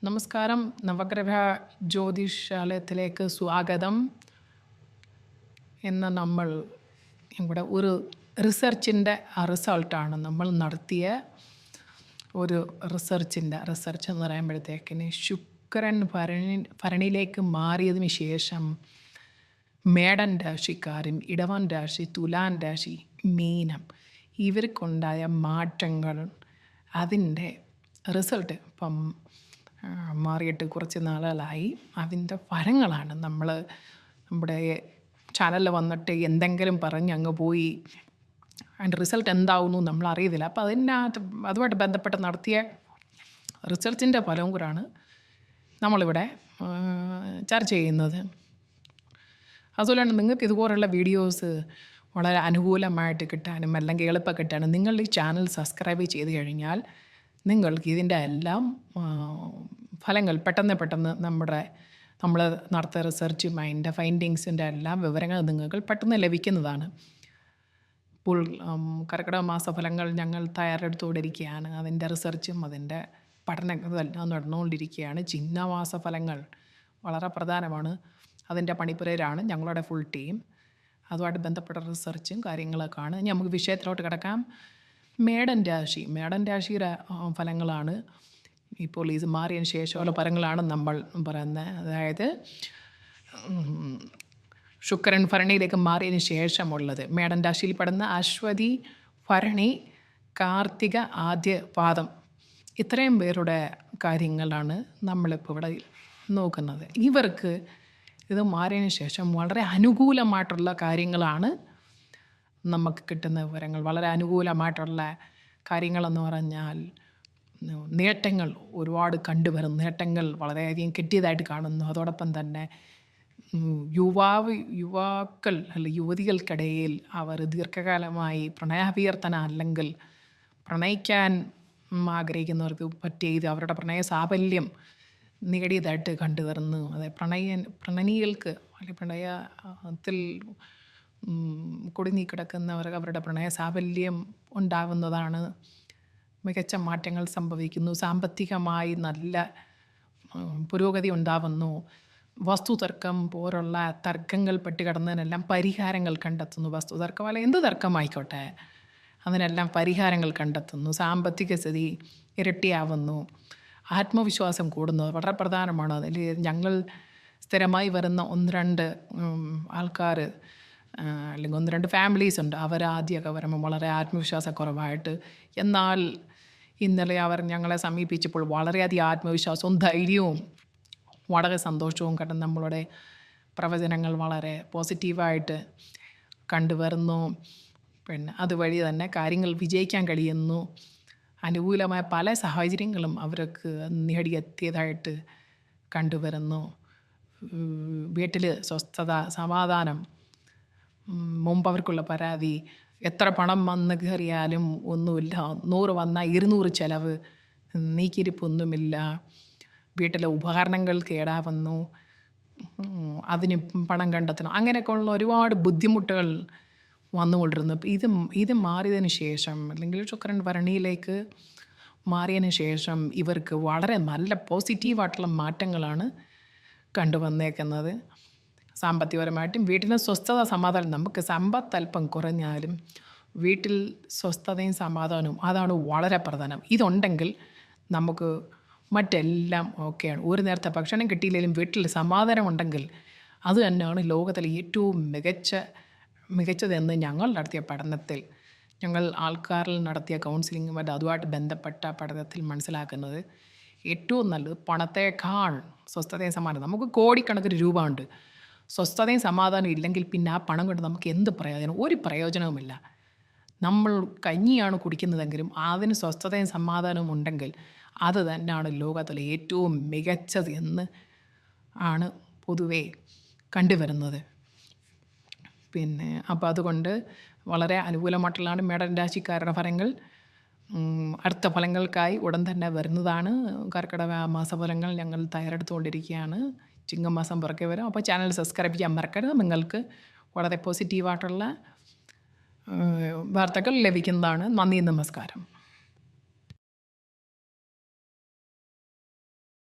നമസ്കാരം. നവഗ്രഹ ജ്യോതിഷാലയത്തിലേക്ക് സ്വാഗതം. ഇന്ന് നമ്മൾ ഇവിടെ ഒരു റിസർച്ചിൻ്റെ റിസൾട്ടാണ് നമ്മൾ നടത്തിയ ഒരു റിസർച്ച് എന്ന് പറയുമ്പോഴത്തേക്കിന് ശുക്രൻ ഭരണിയിലേക്ക് മാറിയതിന് ശേഷം മേടൻ രാശിക്കാരും ഇടവൻ രാശി, തുലാൻ രാശി, മീനം ഇവർക്കുണ്ടായ മാറ്റങ്ങൾ, അതിൻ്റെ റിസൾട്ട് ഇപ്പം മാറിയിട്ട് കുറച്ച് നാളുകളായി. അതിൻ്റെ ഫലങ്ങളാണ് നമ്മൾ നമ്മുടെ ചാനലിൽ വന്നിട്ട് എന്തെങ്കിലും പറഞ്ഞ് അങ്ങ് പോയി അതിൻ്റെ റിസൾട്ട് എന്താവുന്നു നമ്മൾ അറിയത്തില്ല. അപ്പോൾ അതുമായിട്ട് ബന്ധപ്പെട്ട് നടത്തിയ റിസർച്ചിൻ്റെ ഫലവും കൂടാണ് നമ്മളിവിടെ ചർച്ച ചെയ്യുന്നത്. അതുപോലെ തന്നെ നിങ്ങൾക്ക് ഇതുപോലുള്ള വീഡിയോസ് വളരെ അനുകൂലമായിട്ട് കിട്ടാനും അല്ലെങ്കിൽ എളുപ്പം കിട്ടാനും നിങ്ങൾ ഈ ചാനൽ സബ്സ്ക്രൈബ് ചെയ്ത് കഴിഞ്ഞാൽ നിങ്ങൾക്ക് ഇതിൻ്റെ എല്ലാം ഫലങ്ങൾ പെട്ടെന്ന് നമ്മൾ നടത്തിയ റിസർച്ചും അതിൻ്റെ ഫൈൻഡിങ്സിൻ്റെ എല്ലാം വിവരങ്ങൾ നിങ്ങൾക്ക് പെട്ടെന്ന് ലഭിക്കുന്നതാണ്. ഇപ്പോൾ കർക്കിടക മാസഫലങ്ങൾ ഞങ്ങൾ തയ്യാറെടുത്തുകൊണ്ടിരിക്കുകയാണ്. അതിൻ്റെ റിസർച്ചും അതിൻ്റെ പഠനങ്ങളെല്ലാം നടന്നുകൊണ്ടിരിക്കുകയാണ്. ചിങ്ങമാസഫലങ്ങൾ വളരെ പ്രധാനമാണ്. അതിൻ്റെ പണിപ്പുരയിലാണ് ഞങ്ങളുടെ ഫുൾ ടീം. അതുമായിട്ട് ബന്ധപ്പെട്ട റിസർച്ചും കാര്യങ്ങളൊക്കെയാണ്. ഇനി നമുക്ക് വിഷയത്തിലോട്ട് കിടക്കാം. മേടൻ രാശിയുടെ ഫലങ്ങളാണ് ഇപ്പോൾ ഇത് മാറിയതിന് ശേഷമുള്ള ഫലങ്ങളാണ് നമ്മൾ പറയുന്നത്. അതായത് ശുക്രൻ ഭരണിയിലേക്ക് മാറിയതിന് ശേഷമുള്ളത്. മേടൻ രാശിയിൽ പെടുന്ന അശ്വതി, ഭരണി, കാർത്തിക, ആദ്യ പാദം ഇത്രയും പേരുടെ കാര്യങ്ങളാണ് നമ്മളിപ്പോൾ ഇവിടെ നോക്കുന്നത്. ഇവർക്ക് ഇത് മാറിയതിന് ശേഷം വളരെ അനുകൂലമായിട്ടുള്ള കാര്യങ്ങളാണ് നമുക്ക് കിട്ടുന്ന വിവരങ്ങൾ. വളരെ അനുകൂലമായിട്ടുള്ള കാര്യങ്ങളെന്ന് പറഞ്ഞാൽ നേട്ടങ്ങൾ ഒരുപാട് കണ്ടുവരുന്നു. നേട്ടങ്ങൾ വളരെയധികം കിട്ടിയതായിട്ട് കാണുന്നു. അതോടൊപ്പം തന്നെ യുവാക്കൾ അല്ലെങ്കിൽ യുവതികൾക്കിടയിൽ അവർ ദീർഘകാലമായി പ്രണയാഭ്യർത്ഥന അല്ലെങ്കിൽ പ്രണയിക്കാൻ ആഗ്രഹിക്കുന്നവർക്ക് പറ്റിയ ഇത് അവരുടെ പ്രണയ സാഫല്യം നേടിയതായിട്ട് കണ്ടുവരുന്നു. അതായത് പ്രണയികൾക്ക് അല്ലെങ്കിൽ പ്രണയത്തിൽ കുടുങ്ങി കിടക്കുന്നവർക്ക് അവരുടെ പ്രണയ സാഫല്യം ഉണ്ടാവുന്നതാണ്. മികച്ച മാറ്റങ്ങൾ സംഭവിക്കുന്നു. സാമ്പത്തികമായി നല്ല പുരോഗതി ഉണ്ടാവുന്നു. വസ്തുതർക്കം പോലുള്ള തർക്കങ്ങൾ പെട്ടുകിടന്നതിനെല്ലാം പരിഹാരങ്ങൾ കണ്ടെത്തുന്നു. വസ്തുതർക്കം അല്ല എന്ത് തർക്കമായിക്കോട്ടെ അതിനെല്ലാം പരിഹാരങ്ങൾ കണ്ടെത്തുന്നു. സാമ്പത്തിക സ്ഥിതി ഇരട്ടിയാവുന്നു. ആത്മവിശ്വാസം കൂടുന്നത് വളരെ പ്രധാനമാണ്. അതിൽ ഞങ്ങൾ സ്ഥിരമായി വരുന്ന 1-2 ആൾക്കാർ അല്ലെങ്കിൽ 1-2 ഫാമിലീസ് ഉണ്ട്. ആദ്യമൊക്കെ വരുമ്പോൾ വളരെ ആത്മവിശ്വാസക്കുറവായിട്ട്, എന്നാൽ ഇന്നലെ അവർ ഞങ്ങളെ സമീപിച്ചപ്പോൾ വളരെയധികം ആത്മവിശ്വാസവും ധൈര്യവും വളരെ സന്തോഷവും കണ്ട് നമ്മളുടെ പ്രവചനങ്ങൾ വളരെ പോസിറ്റീവായിട്ട് കണ്ടുവരുന്നു. പിന്നെ അതുവഴി തന്നെ കാര്യങ്ങൾ വിജയിക്കാൻ കഴിയുന്നു. അനുകൂലമായ പല സാഹചര്യങ്ങളും അവർക്ക് നേടിയെത്തിയതായിട്ട് കണ്ടുവരുന്നു. വീട്ടിൽ സ്വസ്ഥത, സമാധാനം. മുമ്പ് അവർക്കുള്ള പരാതി എത്ര പണം വന്ന് കയറിയാലും ഒന്നുമില്ല, 100 വന്നാൽ 200 ചിലവ്, നീക്കിയിരിപ്പൊന്നുമില്ല, വീട്ടിലെ ഉപകരണങ്ങൾ കേടാവുന്നു, അതിന് പണം കണ്ടെത്തണം, അങ്ങനെയൊക്കെയുള്ള ഒരുപാട് ബുദ്ധിമുട്ടുകൾ വന്നുകൊണ്ടിരുന്നു. ഇത് മാറിയതിന് ശേഷം അല്ലെങ്കിൽ ശുക്രൻ ഭരണിയിലേക്ക് മാറിയതിന് ശേഷം ഇവർക്ക് വളരെ നല്ല പോസിറ്റീവായിട്ടുള്ള മാറ്റങ്ങളാണ് കണ്ടുവന്നേക്കുന്നത്. സാമ്പത്തികപരമായിട്ടും വീട്ടിലെ സ്വസ്ഥത, സമാധാനം. നമുക്ക് സമ്പത്ത് അല്പം കുറഞ്ഞാലും വീട്ടിൽ സ്വസ്ഥതയും സമാധാനവും അതാണ് വളരെ പ്രധാനം. ഇതുണ്ടെങ്കിൽ നമുക്ക് മറ്റെല്ലാം ഓക്കെയാണ്. ഒരു നേരത്തെ ഭക്ഷണം കിട്ടിയില്ലെങ്കിലും വീട്ടിൽ സമാധാനം ഉണ്ടെങ്കിൽ അത് തന്നെയാണ് ലോകത്തിലെ ഏറ്റവും മികച്ചതെന്ന് ഞങ്ങൾ നടത്തിയ പഠനത്തിൽ, ഞങ്ങൾ ആൾക്കാരിൽ നടത്തിയ കൗൺസിലിങ്ങും അതുമായിട്ട് ബന്ധപ്പെട്ട പഠനത്തിൽ മനസ്സിലാക്കുന്നത്. ഏറ്റവും നല്ലത് പണത്തേക്കാൾ സ്വസ്ഥതയും സമാധാനം. നമുക്ക് കോടിക്കണക്കിന് രൂപ ഉണ്ട്, സ്വസ്ഥതയും സമാധാനം ഇല്ലെങ്കിൽ പിന്നെ ആ പണം കൊണ്ട് നമുക്ക് എന്ത് പ്രയോജനം? ഒരു പ്രയോജനവുമില്ല. നമ്മൾ കഞ്ഞിയാണ് കുടിക്കുന്നതെങ്കിലും അതിന് സ്വസ്ഥതയും സമാധാനവും ഉണ്ടെങ്കിൽ അത് തന്നെയാണ് ലോകത്തിലെ ഏറ്റവും മികച്ചത് എന്ന് ആണ് പൊതുവേ കണ്ടുവരുന്നത്. പിന്നെ അപ്പോൾ അതുകൊണ്ട് വളരെ അനുകൂലമായിട്ടുള്ളതാണ് മേടൻ രാശിക്കാരുടെ ഫലങ്ങൾ. അടുത്ത ഫലങ്ങൾക്കായി ഉടൻ തന്നെ വരുന്നതാണ്. കർക്കിടക മാസഫലങ്ങൾ ഞങ്ങൾ തയ്യാറെടുത്തുകൊണ്ടിരിക്കുകയാണ്. ചിങ്ങമാസം പുറകെ വരും. അപ്പോൾ ചാനൽ സബ്സ്ക്രൈബ് ചെയ്യാൻ മറക്കരുത്. നിങ്ങൾക്ക് വളരെ പോസിറ്റീവായിട്ടുള്ള വാർത്തകൾ ലഭിക്കുന്നതാണ്. നന്ദി, നമസ്കാരം.